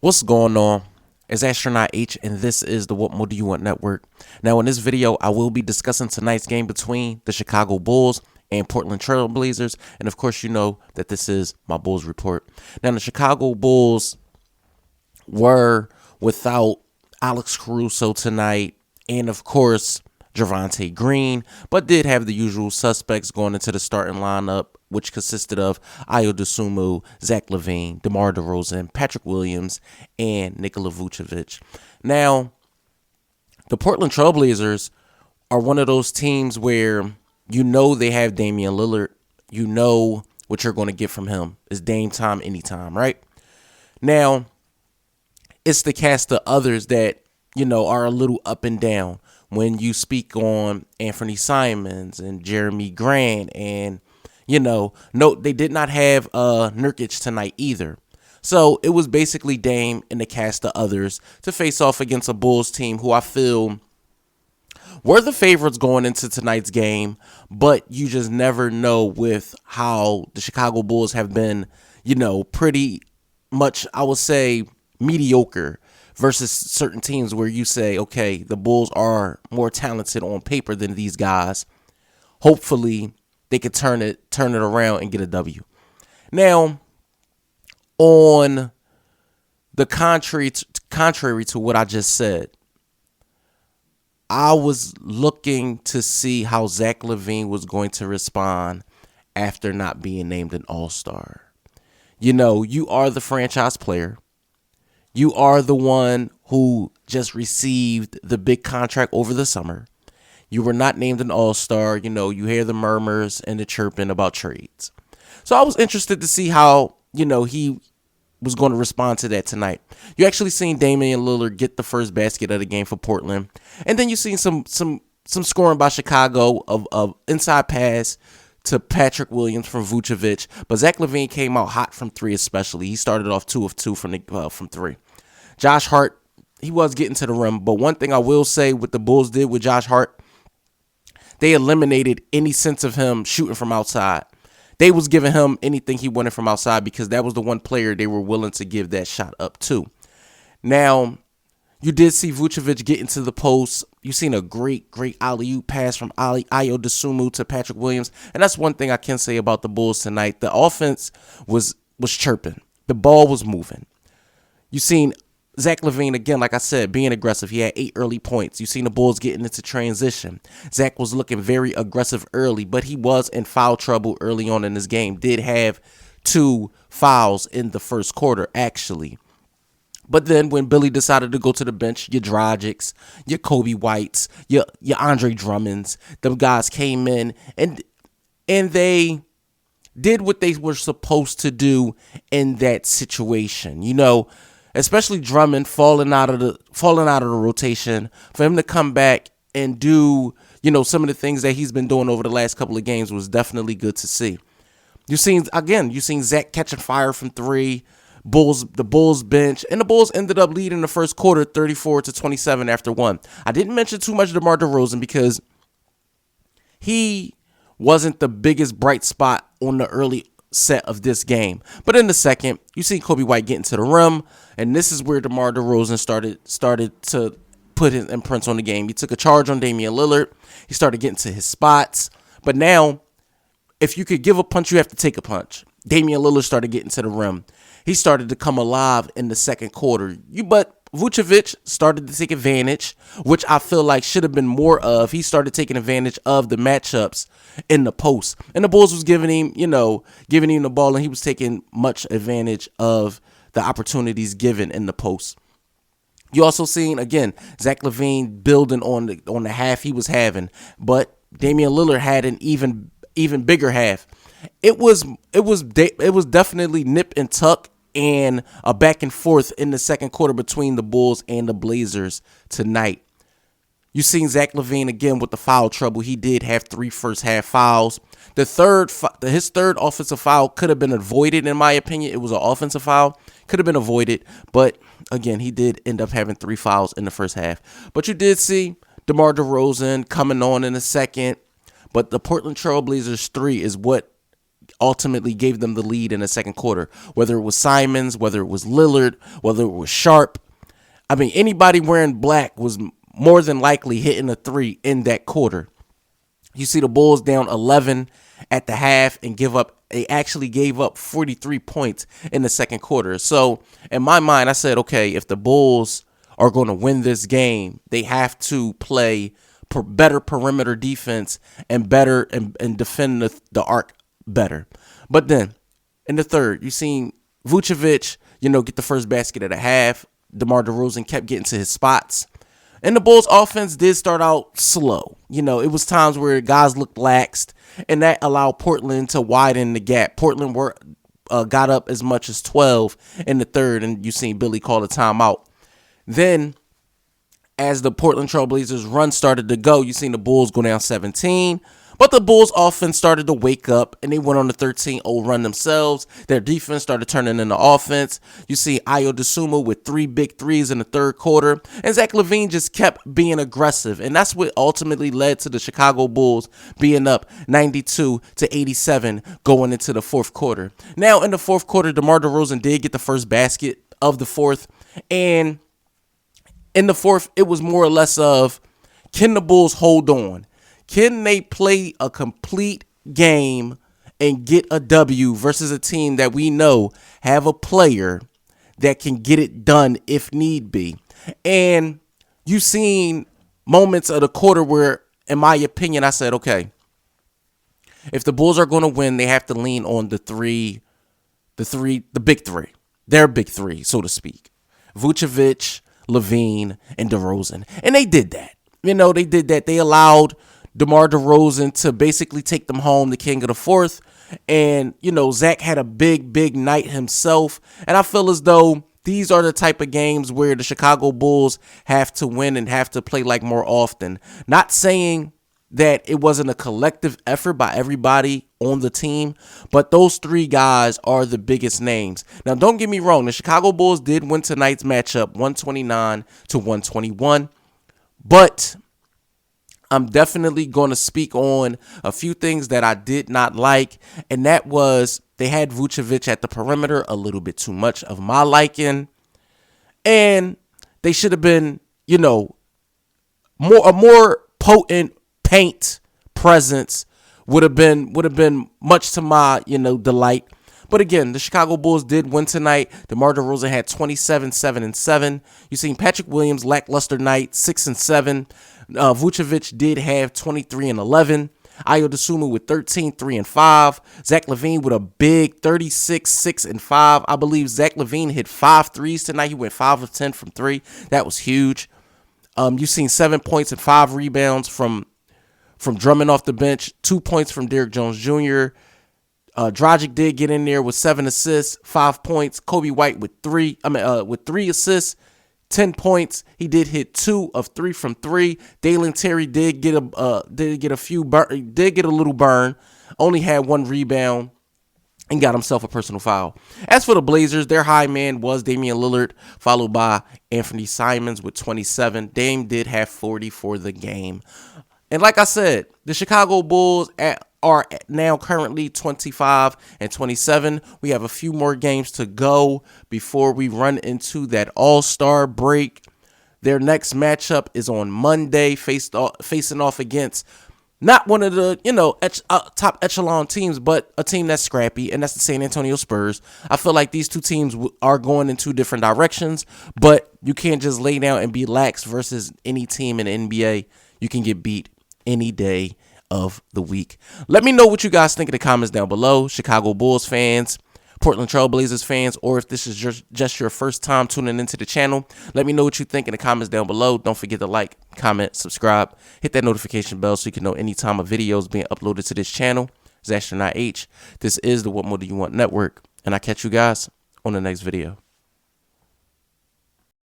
What's going on? It's Astronaut H, and this is the What More Do You Want Network. Now, in this video, I will be discussing tonight's game between the Chicago Bulls and Portland Trailblazers. And of course, you know that this is my Bulls report. Now, the Chicago Bulls were without Alex Caruso tonight, and of course, Javonte Green, but did have the usual suspects going into the starting lineup, which consisted of Ayo Dosunmu, Zach LaVine, DeMar DeRozan, Patrick Williams, and Nikola Vucevic. Now, the Portland Trailblazers are one of those teams where you know they have Damian Lillard. You know what you're going to get from him. It's Dame time anytime, right? Now, it's the cast of others that, are a little up and down when you speak on Anthony Simons and Jeremy Grant and, no, they did not have Nurkic tonight either. So it was basically Dame and the cast of others to face off against a Bulls team who I feel were the favorites going into tonight's game, but you just never know with how the Chicago Bulls have been, pretty much, I would say, mediocre versus certain teams where you say, okay, the Bulls are more talented on paper than these guys. Hopefully, they could turn it around and get a W. Now, on the contrary to what I just said, I was looking to see how Zach LaVine was going to respond after not being named an All-Star. You are the franchise player. You are the one who just received the big contract over the summer. You were not named an All-Star. You hear the murmurs and the chirping about trades. So I was interested to see how, he was going to respond to that tonight. You actually seen Damian Lillard get the first basket of the game for Portland. And then you seen some scoring by Chicago of inside pass to Patrick Williams from Vucevic. But Zach LaVine came out hot from three especially. He started off 2 of 2 from three. Josh Hart, he was getting to the rim. But one thing I will say what the Bulls did with Josh Hart, they eliminated any sense of him shooting from outside. They was giving him anything he wanted from outside because that was the one player they were willing to give that shot up to. Now, you did see Vucevic get into the post. You seen a great alley-oop pass from Ayo Dosunmu to Patrick Williams. And that's one thing I can say about the Bulls tonight. The offense was chirping. The ball was moving. You seen Zach LaVine, again, like I said, being aggressive. He had 8 early points. You seen the Bulls getting into transition. Zach was looking very aggressive early, but he was in foul trouble early on in this game. Did have 2 fouls in the first quarter, actually. But then when Billy decided to go to the bench, your Dragics, your Kobe Whites, your Andre Drummonds, them guys came in and they did what they were supposed to do in that situation. Especially Drummond falling out of the rotation, for him to come back and do, some of the things that he's been doing over the last couple of games was definitely good to see. You seen Zach catching fire from 3, the Bulls bench, and the Bulls ended up leading the first quarter 34-27 after 1. I didn't mention too much DeMar DeRozan because he wasn't the biggest bright spot on the early set of this game. But in the second, you see Kobe White getting to the rim, and this is where DeMar DeRozan started to put his imprints on the game. He took a charge on Damian Lillard. He started getting to his spots. But now, if you could give a punch, you have to take a punch. Damian Lillard started getting to the rim. He started to come alive in the second quarter. But Vucevic started to take advantage, which I feel like should have been more of. He started taking advantage of the matchups in the post. And the Bulls was giving him the ball, and he was taking much advantage of the opportunities given in the post. You also seen, again, Zach LaVine building on the half he was having, but Damian Lillard had an even bigger half. It was definitely nip and tuck and a back and forth in the second quarter between the Bulls and the Blazers tonight. You seen Zach LaVine again with the foul trouble. He did have 3 first half fouls. His third offensive foul could have been avoided, in my opinion. It was an offensive foul. Could have been avoided. But again, he did end up having 3 fouls in the first half. But you did see DeMar DeRozan coming on in the second. But the Portland Trailblazers 3 is what ultimately gave them the lead in the second quarter. Whether it was Simons, whether it was Lillard, whether it was Sharp. I mean, anybody wearing black was more than likely hitting a three in that quarter. You see the Bulls down 11 at the half and they actually gave up 43 points in the second quarter. So in my mind, I said, okay, if the Bulls are going to win this game, they have to play better perimeter defense and defend the arc better. But then in the third, you seen Vucevic, get the first basket at a half. DeMar DeRozan kept getting to his spots. And the Bulls offense did start out slow. It was times where guys looked laxed, and that allowed Portland to widen the gap. Portland got up as much as 12 in the third, and you seen Billy call a timeout. Then, as the Portland Trailblazers run started to go, you seen the Bulls go down 17. But the Bulls offense started to wake up, and they went on the 13-0 run themselves. Their defense started turning into offense. You see Ayo Dosunmu with 3 big threes in the third quarter. And Zach LaVine just kept being aggressive. And that's what ultimately led to the Chicago Bulls being up 92-87 going into the fourth quarter. Now, in the fourth quarter, DeMar DeRozan did get the first basket of the fourth. And in the fourth, it was more or less of, can the Bulls hold on? Can they play a complete game and get a W versus a team that we know have a player that can get it done if need be? And you've seen moments of the quarter where, in my opinion, I said, okay, if the Bulls are going to win, they have to lean on the big three, their big three, so to speak. Vucevic, LaVine, and DeRozan. And they did that. They did that. They allowed DeMar DeRozan to basically take them home, the king of the fourth. And, Zach had a big night himself. And I feel as though these are the type of games where the Chicago Bulls have to win and have to play like more often. Not saying that it wasn't a collective effort by everybody on the team, but those three guys are the biggest names. Now, don't get me wrong. The Chicago Bulls did win tonight's matchup 129-121. But I'm definitely going to speak on a few things that I did not like, and that was they had Vucevic at the perimeter a little bit too much of my liking, and they should have been, a more potent paint presence would have been much to my, delight. But again, the Chicago Bulls did win tonight. DeMar DeRozan had 27, 7, and 7. You seen Patrick Williams lackluster night, 6 and 7. Vucevic did have 23 and 11. Ayo Dosunmu with 13, 3 and 5. Zach LaVine with a big 36, 6 and 5. I believe Zach LaVine hit 5 threes tonight. He went 5 of 10 from 3. That was huge. You've seen 7 points and 5 rebounds from Drummond off the bench. 2 points from Derrick Jones Jr. Dragic did get in there with 7 assists, 5 points. Kobe White with 3 assists, 10 points. He did hit 2 of 3 from 3. Dalen Terry did get a little burn. Only had 1 rebound and got himself a personal foul. As for the Blazers, their high man was Damian Lillard, followed by Anthony Simons with 27. Dame did have 40 for the game. And like I said, the Chicago Bulls are now currently 25 and 27. We have a few more games to go before we run into that All-Star break. Their next matchup is on Monday, facing off against not one of the, top echelon teams, but a team that's scrappy, and that's the San Antonio Spurs. I feel like these two teams are going in 2 different directions, but you can't just lay down and be lax versus any team in the NBA. You can get beat any day of the week. Let me know what you guys think in the comments down below. Chicago Bulls fans, Portland Trailblazers fans, or if this is just your first time tuning into the channel, let me know what you think in the comments down below. Don't forget to like, comment, subscribe, hit that notification bell so you can know anytime a video is being uploaded to this channel. It's Astronaut H. This is the What More Do You Want Network, and I'll catch you guys on the next video.